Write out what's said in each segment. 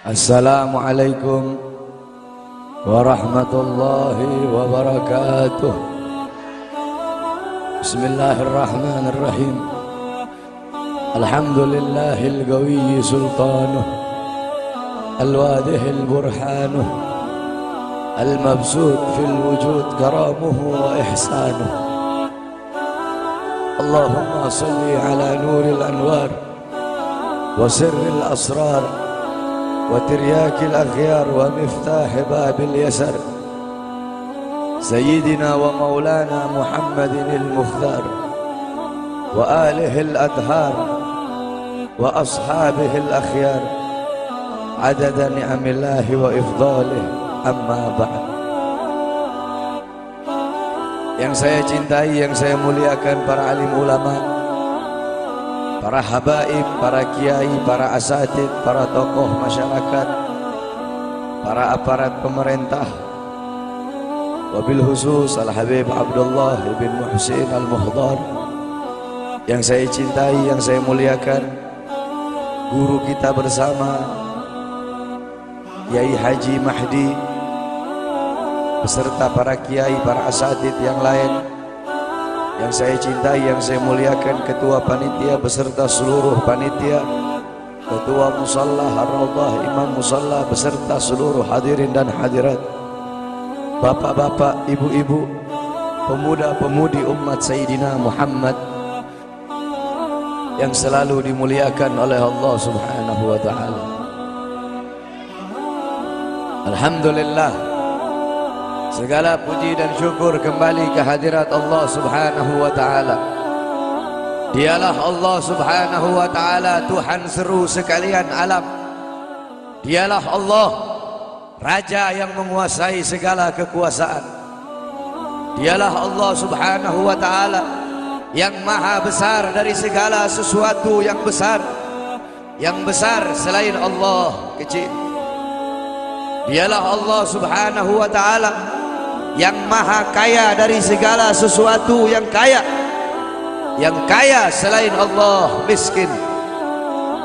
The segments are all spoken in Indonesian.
Assalamualaikum warahmatullahi wabarakatuh. Bismillahirrahmanirrahim. Alhamdulillahil qawiyyi sultanuh, al-wadihil burhanuh, al-mabsut fil wujud karamuhu wa ihsanuh. Allahumma salli ala nuril anwar wa sirril asrar wa tiryakil akhyar wa miftah babil yasar Sayyidina wa maulana Muhammadin al-Mukhtar wa alihi al-adhar wa ashabihi al-akhyar adada ni'amillahi wa ifdalih, amma ba'd. Yang saya cintai, yang saya muliakan, para alim ulama, para habaib, para kiai, para asatid, para tokoh masyarakat, para aparat pemerintah, wabil khusus Al-Habib Abdullah bin Muhsin Al-Muhdar. Yang saya cintai, yang saya muliakan, guru kita bersama Kiai Haji Mahdi beserta para kiai, para asatid yang lain. Yang saya cintai, yang saya muliakan, ketua panitia beserta seluruh panitia, ketua musalla Ar-Raudhah, imam musalla beserta seluruh hadirin dan hadirat, bapak-bapak, ibu-ibu, pemuda-pemudi umat Sayyidina Muhammad yang selalu dimuliakan oleh Allah Subhanahu wa ta'ala. Alhamdulillah, segala puji dan syukur kembali ke hadirat Allah Subhanahu wa ta'ala. Dialah Allah Subhanahu wa ta'ala, Tuhan seru sekalian alam. Dialah Allah, Raja yang menguasai segala kekuasaan. Dialah Allah Subhanahu wa ta'ala yang maha besar dari segala sesuatu yang besar. Yang besar selain Allah kecil. Dialah Allah Subhanahu wa ta'ala yang maha kaya dari segala sesuatu yang kaya. Yang kaya selain Allah miskin.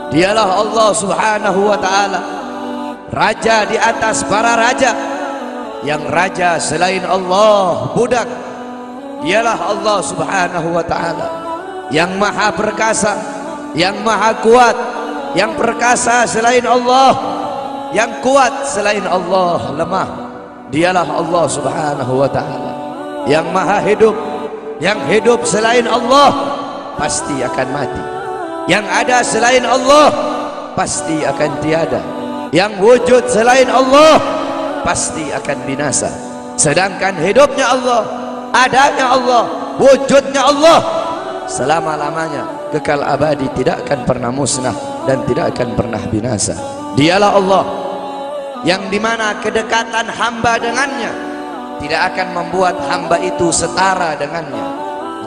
Dialah Allah Subhanahu wa ta'ala, Raja di atas para raja. Yang raja selain Allah budak. Dialah Allah Subhanahu wa ta'ala yang maha perkasa, yang maha kuat. Yang perkasa selain Allah, yang kuat selain Allah lemah. Dialah Allah Subhanahu wa ta'ala yang maha hidup. Yang hidup selain Allah pasti akan mati. Yang ada selain Allah pasti akan tiada. Yang wujud selain Allah pasti akan binasa. Sedangkan hidupnya Allah, adanya Allah, wujudnya Allah selama-lamanya, kekal abadi, tidak akan pernah musnah dan tidak akan pernah binasa. Dialah Allah yang dimana kedekatan hamba dengannya tidak akan membuat hamba itu setara dengannya.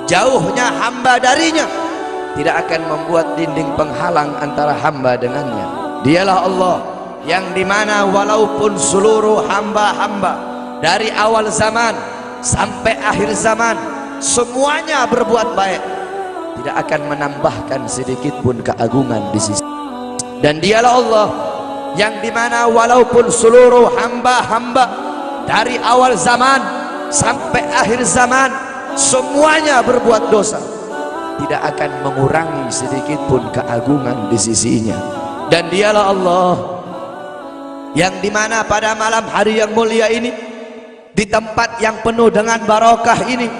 Jauhnya hamba darinya tidak akan membuat dinding penghalang antara hamba dengannya. Dialah Allah yang dimana walaupun seluruh hamba-hamba dari awal zaman sampai akhir zaman semuanya berbuat baik, tidak akan menambahkan sedikit pun keagungan di sisi. Dan dialah Allah yang dimana walaupun seluruh hamba-hamba dari awal zaman sampai akhir zaman semuanya berbuat dosa, tidak akan mengurangi sedikit pun keagungan di sisinya. Dan dialah Allah yang dimana pada malam hari yang mulia ini, di tempat yang penuh dengan barokah ini,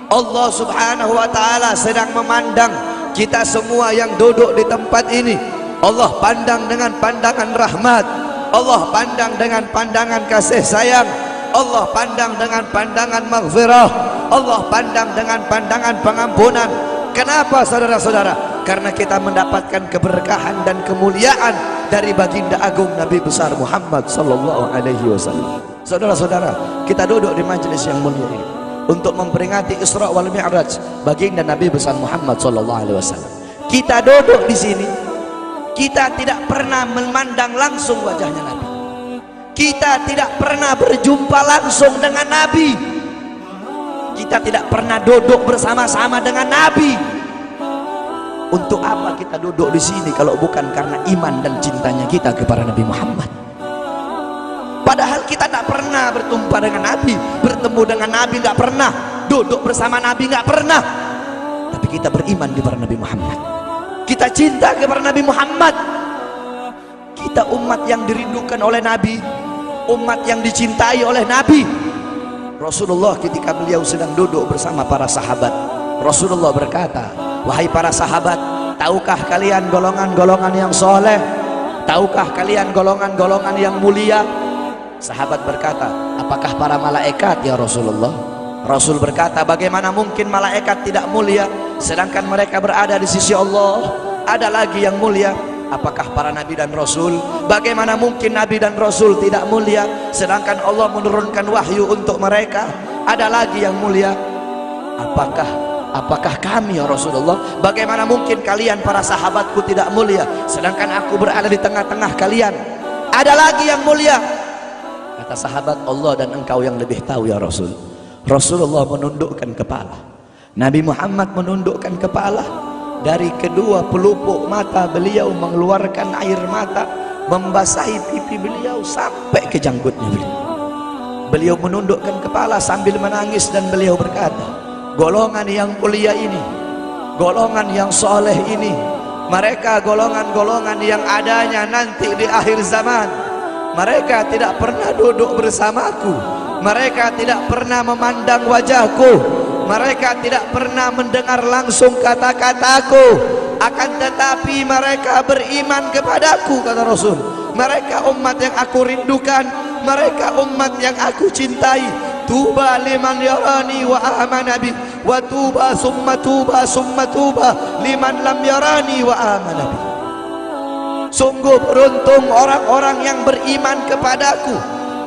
Allah Subhanahu wa ta'ala sedang memandang kita semua yang duduk di tempat ini. Allah pandang dengan pandangan rahmat, Allah pandang dengan pandangan kasih sayang, Allah pandang dengan pandangan maghfirah, Allah pandang dengan pandangan pengampunan. Kenapa saudara-saudara? Karena kita mendapatkan keberkahan dan kemuliaan dari baginda agung Nabi besar Muhammad sallallahu alaihi wasallam. Saudara-saudara, kita duduk di majelis yang mulia ini untuk memperingati Isra wal Mi'raj baginda Nabi besar Muhammad sallallahu alaihi wasallam. Kita duduk di sini, kita tidak pernah memandang langsung wajahnya Nabi. Kita tidak pernah berjumpa langsung dengan Nabi. Kita tidak pernah duduk bersama-sama dengan Nabi. Untuk apa kita duduk di sini kalau bukan karena iman dan cintanya kita kepada Nabi Muhammad? Padahal kita tidak pernah berjumpa dengan Nabi, bertemu dengan Nabi nggak pernah, duduk bersama Nabi nggak pernah. Tapi kita beriman kepada Nabi Muhammad. Kita cinta kepada Nabi Muhammad. Kita umat yang dirindukan oleh Nabi, umat yang dicintai oleh Nabi. Rasulullah ketika beliau sedang duduk bersama para sahabat, Rasulullah berkata, wahai para sahabat, tahukah kalian golongan-golongan yang soleh? Tahukah kalian golongan-golongan yang mulia? Sahabat berkata, apakah para malaikat ya Rasulullah? Rasul berkata, bagaimana mungkin malaikat tidak mulia sedangkan mereka berada di sisi Allah? Ada lagi yang mulia. Apakah para nabi dan rasul? Bagaimana mungkin nabi dan rasul tidak mulia sedangkan Allah menurunkan wahyu untuk mereka? Ada lagi yang mulia. Apakah kami ya Rasulullah? Bagaimana mungkin kalian para sahabatku tidak mulia sedangkan aku berada di tengah-tengah kalian? Ada lagi yang mulia. Kata sahabat, Allah dan engkau yang lebih tahu ya Rasul. Rasulullah menundukkan kepala, Nabi Muhammad menundukkan kepala. Dari kedua pelupuk mata beliau mengeluarkan air mata, membasahi pipi beliau sampai ke janggutnya beliau. Beliau menundukkan kepala sambil menangis dan beliau berkata, golongan yang mulia ini, golongan yang soleh ini, mereka golongan-golongan yang adanya nanti di akhir zaman. Mereka tidak pernah duduk bersamaku, mereka tidak pernah memandang wajahku, mereka tidak pernah mendengar langsung kata-kataku, akan tetapi mereka beriman kepadaku, kata Rasul. Mereka umat yang aku rindukan, mereka umat yang aku cintai. Tuba liman yarani wa amana bi, wa tuba summa tuba summa tuba liman lam yarani wa amana bi. Sungguh beruntung orang-orang yang beriman kepadaku,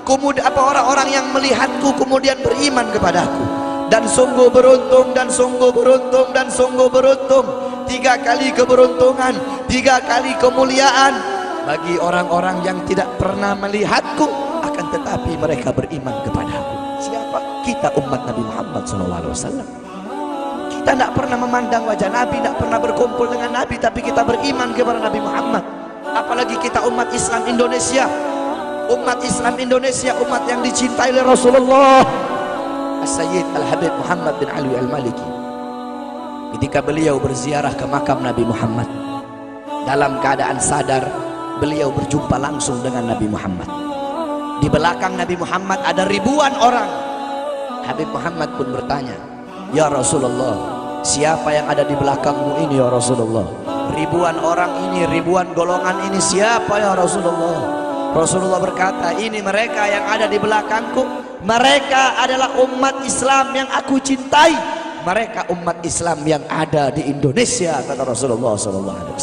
kemudian orang-orang yang melihatku kemudian beriman kepadaku. Dan sungguh beruntung, dan sungguh beruntung, dan sungguh beruntung. 3 kali keberuntungan, 3 kali kemuliaan bagi orang-orang yang tidak pernah melihatku akan tetapi mereka beriman kepadaku. Siapa? Kita umat Nabi Muhammad SAW. Kita tidak pernah memandang wajah Nabi, tidak pernah berkumpul dengan Nabi, tapi kita beriman kepada Nabi Muhammad. Apalagi kita umat Islam Indonesia, umat Islam Indonesia, umat yang dicintai oleh Rasulullah As-Sayyid Al-Habib Muhammad bin Alwi Al-Maliki. Ketika beliau berziarah ke makam Nabi Muhammad, dalam keadaan sadar beliau berjumpa langsung dengan Nabi Muhammad. Di belakang Nabi Muhammad ada ribuan orang. Habib Muhammad pun bertanya, ya Rasulullah, siapa yang ada di belakangmu ini ya Rasulullah? Ribuan orang ini, ribuan golongan ini, siapa ya Rasulullah? Rasulullah berkata, ini mereka yang ada di belakangku. Mereka adalah umat Islam yang aku cintai. Mereka umat Islam yang ada di Indonesia, kata Rasulullah SAW.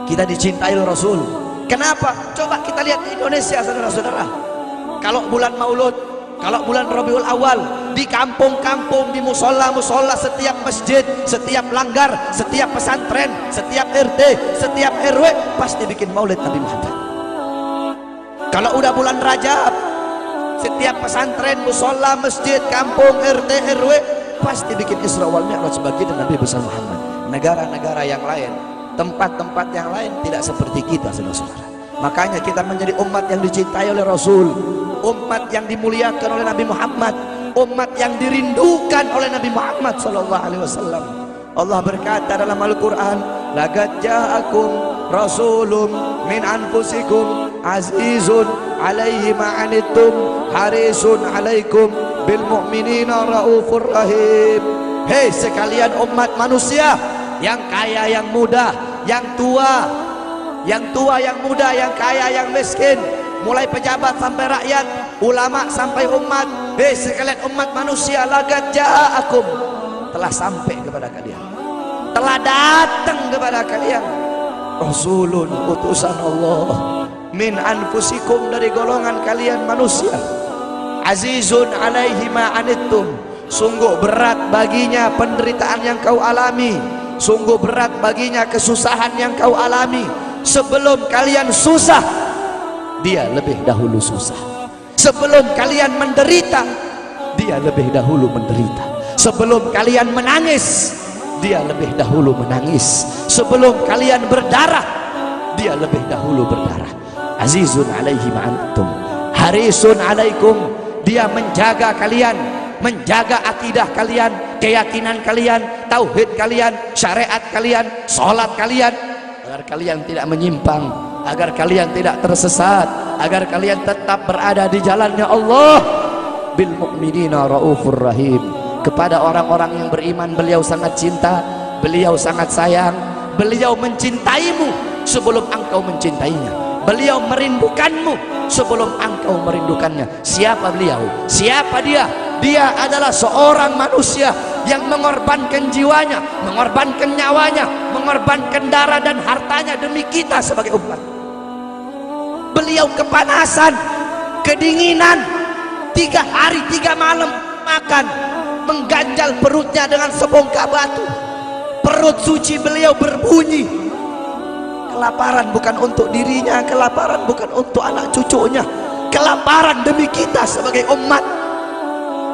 Kita dicintai oleh Rasul. Kenapa? Coba kita lihat di Indonesia, saudara-saudara. Kalau bulan Maulud, kalau bulan Rabiul Awal, di kampung-kampung, di musola-musola, setiap masjid, setiap langgar, setiap pesantren, setiap RT, setiap RW pasti bikin maulid Nabi Muhammad. Kalau udah bulan Rajab, setiap pesantren, musola, masjid, kampung, RT, RW pasti bikin Isra wal Mi'raj baginda Nabi besar Muhammad. Negara-negara yang lain, tempat-tempat yang lain tidak seperti kita, saudara-saudara. Makanya kita menjadi umat yang dicintai oleh Rasul, umat yang dimuliakan oleh Nabi Muhammad, umat yang dirindukan oleh Nabi Muhammad SAW. Allah berkata dalam Al-Quran, laqad ja'akum rasulun min anfusikum azizun alaihi ma'anittum harisun alaikum bil mu'minina raufur rahim. Hei sekalian umat manusia, yang kaya, yang muda, yang tua, yang muda, yang kaya, yang miskin, mulai pejabat sampai rakyat, ulama sampai umat. Hei sekalian umat manusia, laqad ja'akum, telah sampai kepada kalian, telah datang kepada kalian rasulun, utusan Allah, min anfusikum, dari golongan kalian manusia, azizun alaihi ma'anittum, sungguh berat baginya penderitaan yang kau alami, sungguh berat baginya kesusahan yang kau alami. Sebelum kalian susah, dia lebih dahulu susah. Sebelum kalian menderita, dia lebih dahulu menderita. Sebelum kalian menangis, dia lebih dahulu menangis. Sebelum kalian berdarah, dia lebih dahulu berdarah. Azizun alaihi ma'antum, harisun alaikum, dia menjaga kalian, menjaga akidah kalian, keyakinan kalian, tauhid kalian, syariat kalian, sholat kalian, agar kalian tidak menyimpang, agar kalian tidak tersesat, agar kalian tetap berada di jalannya Allah. Bil mu'minina raufur rahim, kepada orang-orang yang beriman beliau sangat cinta, beliau sangat sayang, beliau mencintaimu sebelum engkau mencintainya, beliau merindukanmu sebelum engkau merindukannya. Siapa beliau? Siapa dia? Dia adalah seorang manusia yang mengorbankan jiwanya, mengorbankan nyawanya, mengorbankan darah dan hartanya demi kita sebagai umat. Beliau kepanasan, kedinginan, 3 hari 3 malam makan, mengganjal perutnya dengan sebongkah batu. Perut suci beliau berbunyi. Kelaparan bukan untuk dirinya, kelaparan bukan untuk anak cucunya, kelaparan demi kita sebagai umat.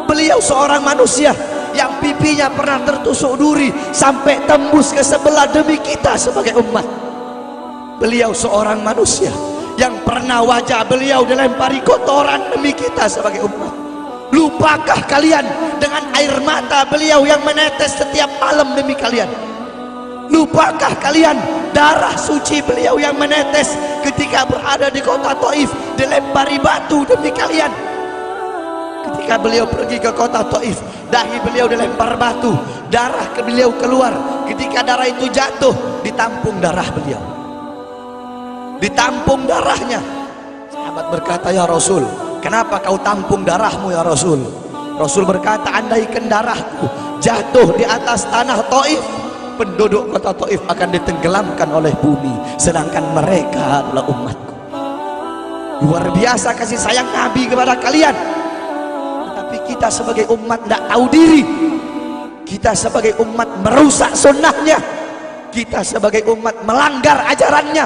Beliau seorang manusia yang pipinya pernah tertusuk duri sampai tembus ke sebelah demi kita sebagai umat. Beliau seorang manusia yang pernah wajah beliau dilempari kotoran demi kita sebagai umat. Lupakah kalian dengan air mata beliau yang menetes setiap malam demi kalian? Lupakah kalian darah suci beliau yang menetes ketika berada di kota Taif, dilempari batu demi kalian? Ketika beliau pergi ke kota Taif, dahi beliau dilempar batu, darah ke beliau keluar. Ketika darah itu jatuh, ditampung darah beliau, ditampung darahnya. Sahabat berkata, ya Rasul, kenapa kau tampung darahmu ya Rasul? Rasul berkata, andaikan darahku jatuh di atas tanah Taif, penduduk kota Taif akan ditenggelamkan oleh bumi, sedangkan mereka adalah umatku. Luar biasa kasih sayang Nabi kepada kalian. Tetapi kita sebagai umat tidak tahu diri. Kita sebagai umat merusak sunnahnya. Kita sebagai umat melanggar ajarannya.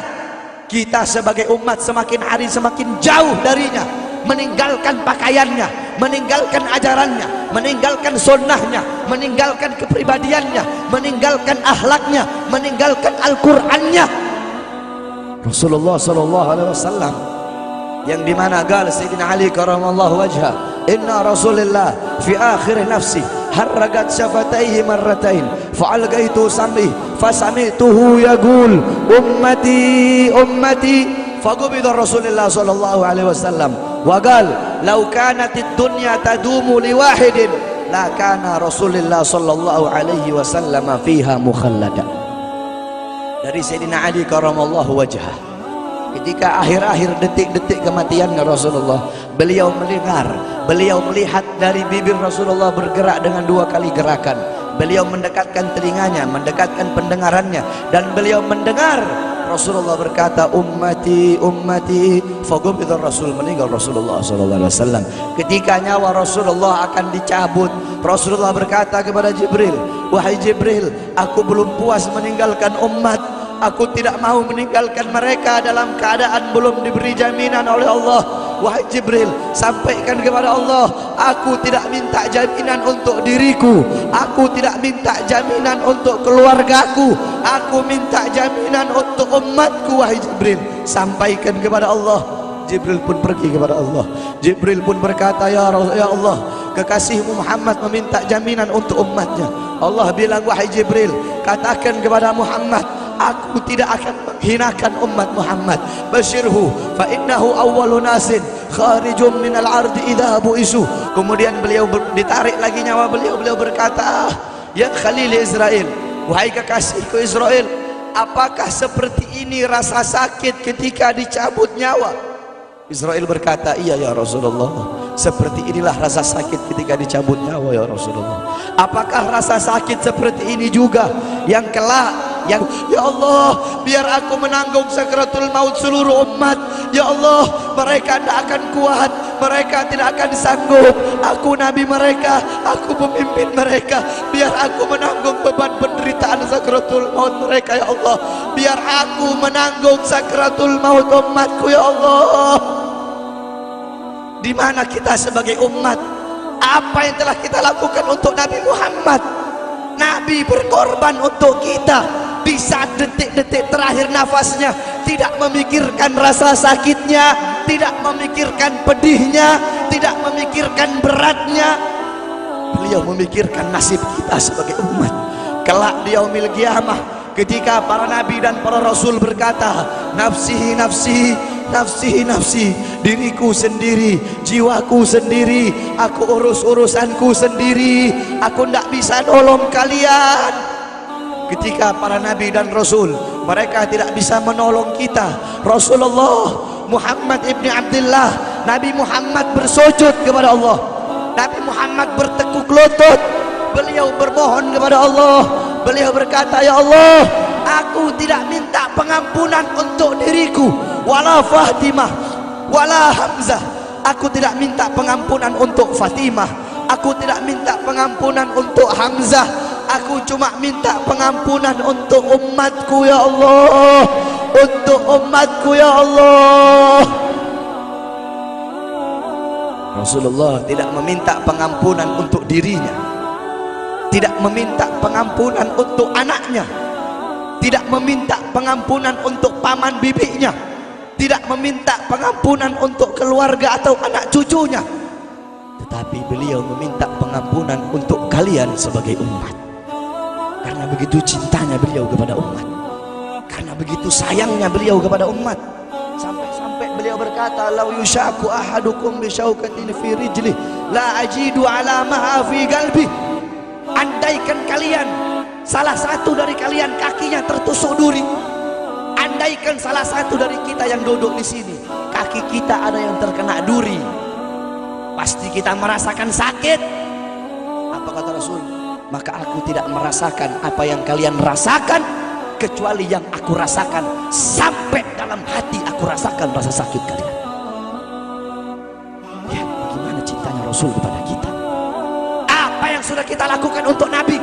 Kita sebagai umat semakin hari semakin jauh darinya, meninggalkan pakaiannya, meninggalkan ajarannya, meninggalkan sunnahnya, meninggalkan kepribadiannya, meninggalkan akhlaknya, meninggalkan Al-Qur'annya. Rasulullah SAW yang dimana gal Sayyidina Ali karamallahu wajha, inna Rasulullah fi akhir nafsi harragat syafataihi marratain fa'algaitu sam'i fasami'tuhu yaqul ummati ummati faqubida Rasulullah sallallahu alaihi wasallam wa qala law kanatid dunya tadumu li wahidin la kana Rasulullah sallallahu alaihi wasallam fiha mukhallada. Dari Sayyidina Ali karamallahu wajhah, ketika akhir-akhir detik-detik kematiannya Rasulullah, beliau mendengar, beliau melihat dari bibir Rasulullah bergerak dengan 2 kali gerakan. Beliau mendekatkan telinganya, mendekatkan pendengarannya, dan beliau mendengar Rasulullah berkata, ummati ummati, faqubida Rasul, meninggal Rasulullah SAW. Ketika nyawa Rasulullah akan dicabut, Rasulullah berkata kepada Jibril, wahai Jibril, aku belum puas meninggalkan umat, aku tidak mau meninggalkan mereka dalam keadaan belum diberi jaminan oleh Allah. Wahai Jibril, sampaikan kepada Allah, aku tidak minta jaminan untuk diriku, aku tidak minta jaminan untuk keluargaku, aku minta jaminan untuk umatku. Wahai Jibril, sampaikan kepada Allah. Jibril pun pergi kepada Allah. Jibril pun berkata, ya Allah, kekasihmu Muhammad meminta jaminan untuk umatnya. Allah bilang, wahai Jibril, katakan kepada Muhammad, aku tidak akan menghinakan umat Muhammad. Basyirhu fa innahu awwalu nasin kharijum minal ardi idza bu'isu. Kemudian beliau ditarik lagi nyawa beliau. Beliau berkata, ya Khalil Israel, wahai kekasihku Israel, apakah seperti ini rasa sakit ketika dicabut nyawa? Israel berkata, iya ya Rasulullah, seperti inilah rasa sakit ketika dicabut nyawa ya Rasulullah. Apakah rasa sakit seperti ini juga yang kelak, yang ya Allah, biar aku menanggung sakratul maut seluruh umat. Ya Allah, mereka tidak akan kuat, mereka tidak akan sanggup. Aku nabi mereka, aku pemimpin mereka, biar aku menanggung beban penderitaan sakratul maut mereka. Ya Allah, biar aku menanggung sakratul maut umatku. Ya Allah, di mana kita sebagai umat? Apa yang telah kita lakukan untuk Nabi Muhammad? Nabi Nabi berkorban untuk kita di saat detik-detik terakhir nafasnya, tidak memikirkan rasa sakitnya, tidak memikirkan pedihnya, tidak memikirkan beratnya. Beliau memikirkan nasib kita sebagai umat. Kelak di yaumil qiyamah, ketika para nabi dan para rasul berkata, nafsi nafsi nafsi nafsi, diriku sendiri, jiwaku sendiri, aku urus urusanku sendiri, aku tidak bisa nolong kalian. Ketika para nabi dan rasul mereka tidak bisa menolong kita, Rasulullah Muhammad ibni Abdullah, Nabi Muhammad bersujud kepada Allah, Nabi Muhammad bertekuk lutut, beliau bermohon kepada Allah. Beliau berkata, ya Allah, aku tidak minta pengampunan untuk diriku, wala Fatimah wala Hamzah. Aku tidak minta pengampunan untuk Fatimah, aku tidak minta pengampunan untuk Hamzah. Aku cuma minta pengampunan untuk umatku ya Allah, untuk umatku ya Allah. Rasulullah tidak meminta pengampunan untuk dirinya, tidak meminta pengampunan untuk anaknya, tidak meminta pengampunan untuk paman bibinya, tidak meminta pengampunan untuk keluarga atau anak cucunya, tetapi beliau meminta pengampunan untuk kalian sebagai umat. Karena begitu cintanya beliau kepada umat, karena begitu sayangnya beliau kepada umat, sampai beliau berkata, lau yushaku ahadukum bisyaukatin fi rijlih la ajidu ala maha fi qalbi. Andaikan kalian, salah satu dari kalian kakinya tertusuk duri, andaikan salah satu dari kita yang duduk di sini kaki kita ada yang terkena duri, pasti kita merasakan sakit. Apa kata Rasul? Maka aku tidak merasakan apa yang kalian rasakan, kecuali yang aku rasakan, sampai dalam hati aku rasakan rasa sakit kalian. Ya, bagaimana cintanya Rasul kepada kita? Apa yang sudah kita lakukan untuk Nabi?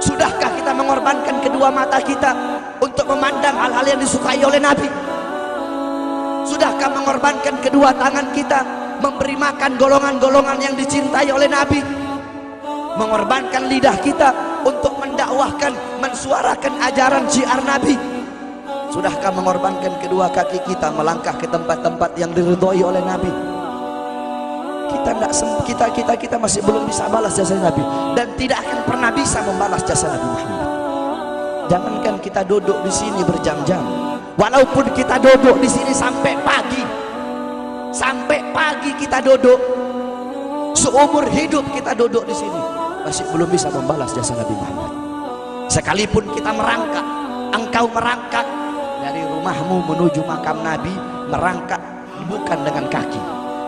Sudahkah kita mengorbankan kedua mata kita untuk memandang hal-hal yang disukai oleh Nabi? Sudahkah mengorbankan kedua tangan kita memberi makan golongan-golongan yang dicintai oleh Nabi? Mengorbankan lidah kita untuk mendakwahkan, mensuarakan ajaran syiar Nabi? Sudahkah mengorbankan kedua kaki kita melangkah ke tempat-tempat yang diridhoi oleh Nabi? Kita masih belum bisa balas jasa Nabi, dan tidak akan pernah bisa membalas jasa Nabi Muhammad. Jangankan kita duduk di sini berjam-jam, walaupun kita duduk di sini sampai pagi kita duduk, seumur hidup kita duduk di sini, masih belum bisa membalas jasa Nabi Muhammad. Sekalipun kita merangkak, engkau merangkak dari rumahmu menuju makam Nabi, merangkak bukan dengan kaki,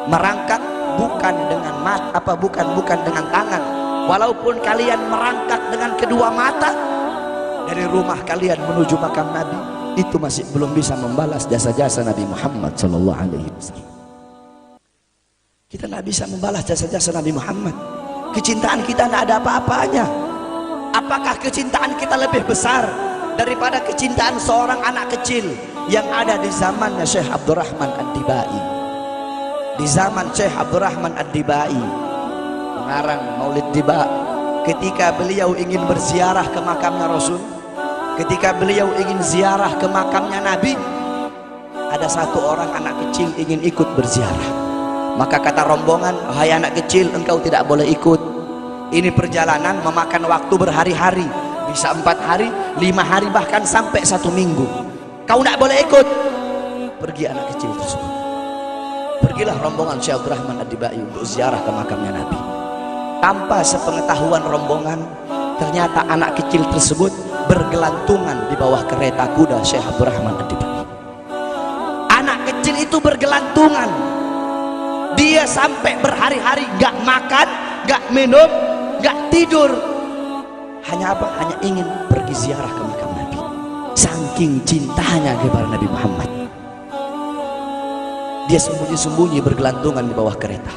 merangkak bukan dengan mata, bukan dengan tangan. Walaupun kalian merangkak dengan kedua mata dari rumah kalian menuju makam Nabi, itu masih belum bisa membalas jasa-jasa Nabi Muhammad sallallahu alaihi wasallam. Kita tidak bisa membalas jasa-jasa Nabi Muhammad. Kecintaan kita tidak ada apa-apanya. Apakah kecintaan kita lebih besar daripada kecintaan seorang anak kecil yang ada di zamannya Syekh Abdurrahman Ad-Dibai? Di zaman Syekh Abdurrahman Ad-Dibai, pengarang Maulid Diba, ketika beliau ingin berziarah ke makamnya Rasul, ketika beliau ingin ziarah ke makamnya Nabi, ada satu orang anak kecil ingin ikut berziarah. Maka kata rombongan, "Hai anak kecil, engkau tidak boleh ikut. Ini perjalanan memakan waktu berhari-hari, bisa 4 hari, 5 hari, bahkan sampai 1 minggu. Kau tidak boleh ikut." Pergi anak kecil tersebut. Pergilah rombongan Syekh Abdurrahman Ad-Dibai untuk ziarah ke makamnya Nabi. Tanpa sepengetahuan rombongan, ternyata anak kecil tersebut bergelantungan di bawah kereta kuda Syekh Abdurrahman Ad-Dibai. Anak kecil itu bergelantungan. Dia sampai berhari-hari gak makan, gak minum, gak tidur. Hanya apa? Hanya ingin pergi ziarah ke makam Nabi. Saking cintanya kepada Nabi Muhammad, dia sembunyi-sembunyi bergelantungan di bawah kereta.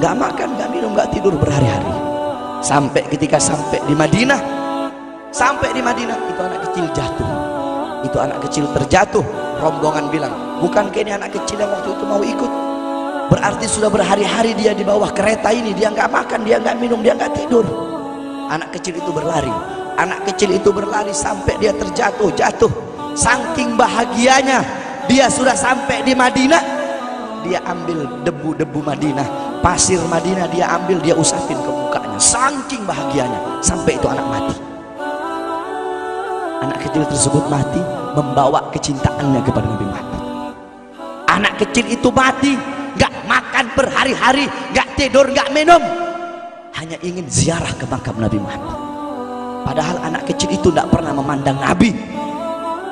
Gak makan, gak minum, gak tidur berhari-hari. Sampai ketika sampai di Madinah, itu anak kecil jatuh. Itu anak kecil terjatuh. Rombongan bilang, bukankah ini anak kecil yang waktu itu mau ikut? Berarti sudah berhari-hari dia di bawah kereta ini, dia nggak makan, dia nggak minum, dia nggak tidur. Anak kecil itu berlari. Anak kecil itu berlari sampai dia terjatuh. Saking bahagianya, dia sudah sampai di Madinah. Dia ambil debu-debu Madinah, pasir Madinah, dia ambil, dia usapin ke mukanya. Saking bahagianya, sampai itu anak mati. Anak kecil tersebut mati membawa kecintaannya kepada Nabi Muhammad. Anak kecil itu mati, gak makan berhari-hari, gak tidur, gak minum, hanya ingin ziarah ke makam Nabi Muhammad. Padahal anak kecil itu tidak pernah memandang Nabi,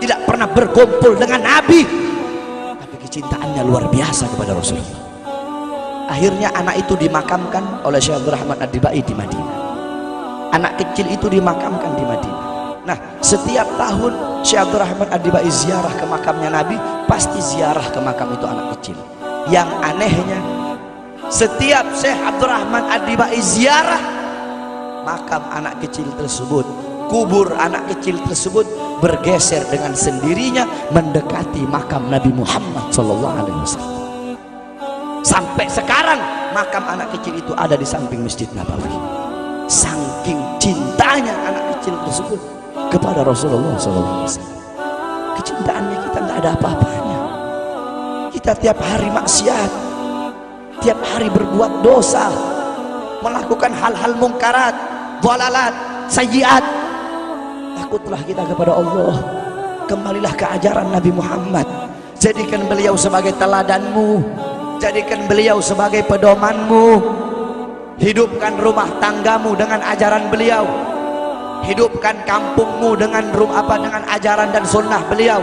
tidak pernah berkumpul dengan Nabi, tapi kecintaannya luar biasa kepada Rasulullah. Akhirnya anak itu dimakamkan oleh Syekh Abdurrahman Ad-Dibai di Madinah. Anak kecil itu dimakamkan di Madinah. Nah, setiap tahun Syekh Abdurrahman Ad-Dibai ziarah ke makamnya Nabi, pasti ziarah ke makam itu anak kecil. Yang anehnya, setiap Syekh Abdurrahman Ad-Dibai ziarah, makam anak kecil tersebut, kubur anak kecil tersebut bergeser dengan sendirinya mendekati makam Nabi Muhammad SAW. Sampai sekarang makam anak kecil itu ada di samping Masjid Nabawi. Saking cintanya anak kecil tersebut kepada Rasulullah SAW. Kecintaannya kita nggak ada apa-apanya. Kita tiap hari maksiat, tiap hari berbuat dosa, melakukan hal-hal mungkarat, dhalalat, sayyiat. Takutlah kita kepada Allah. Kembalilah ke ajaran Nabi Muhammad. Jadikan beliau sebagai teladanmu, jadikan beliau sebagai pedomanmu. Hidupkan rumah tanggamu dengan ajaran beliau, hidupkan kampungmu dengan dengan ajaran dan sunnah beliau.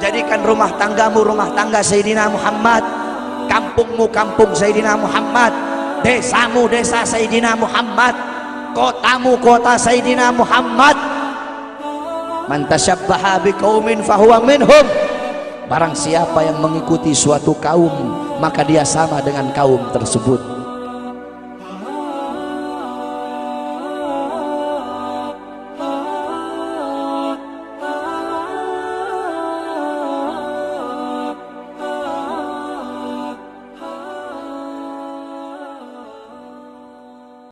Jadikan rumah tanggamu rumah tangga Sayyidina Muhammad, kampungmu kampung Sayyidina Muhammad, desamu desa Sayyidina Muhammad, kotamu kota Sayyidina Muhammad. Man tasyabbaha biqaumin fahuwa minhum. Barang siapa yang mengikuti suatu kaum, maka dia sama dengan kaum tersebut.